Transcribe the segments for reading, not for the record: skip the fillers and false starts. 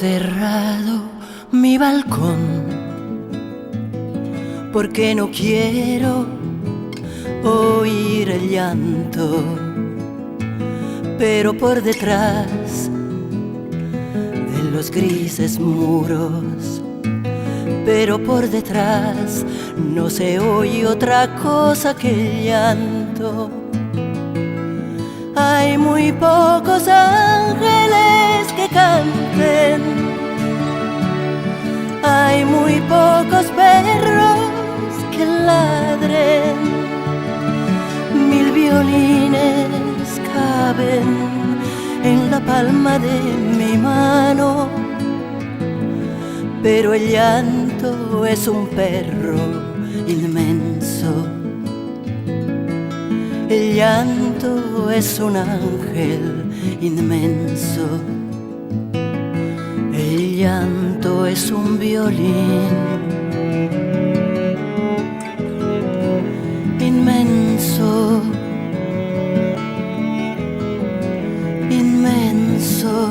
cerrado mi balcón porque no quiero oír el llanto, pero por detrás de los grises muros, pero por detrás no se oye otra cosa que el llanto. Hay muy pocos ángeles que canten, hay muy pocos perros que ladren, 1000 violines caben en la palma de mi mano, pero el llanto es un perro inmenso. El llanto es un ángel inmenso. El llanto es un violín inmenso, inmenso.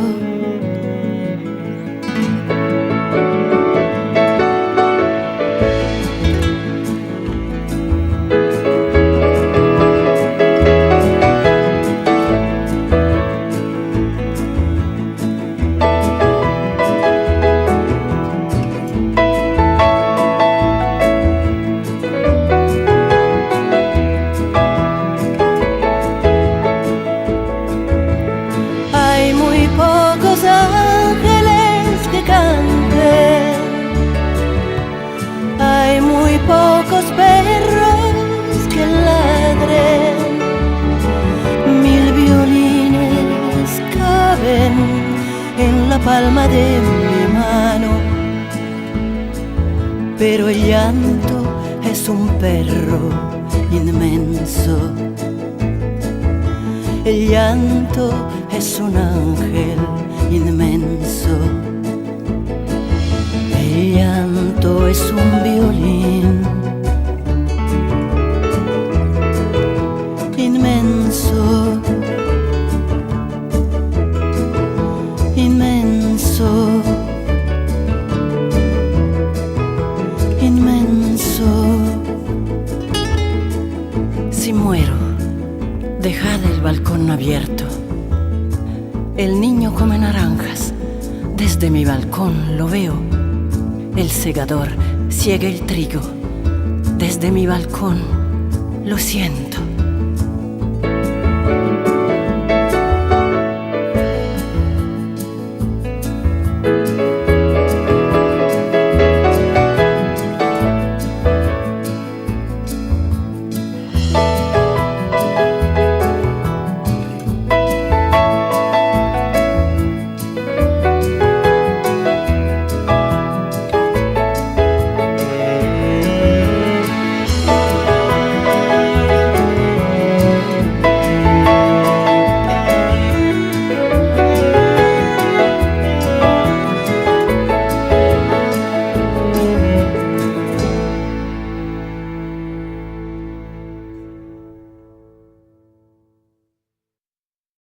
Hay muy pocos perros que ladren, 1000 violines caben en la palma de mi mano, pero el llanto es un perro inmenso. El llanto es un ángel inmenso. El llanto es un violín inmenso, inmenso, inmenso. Si muero, dejad el balcón abierto. El niño come naranjas, desde mi balcón lo veo. El segador siega el trigo, desde mi balcón lo siento.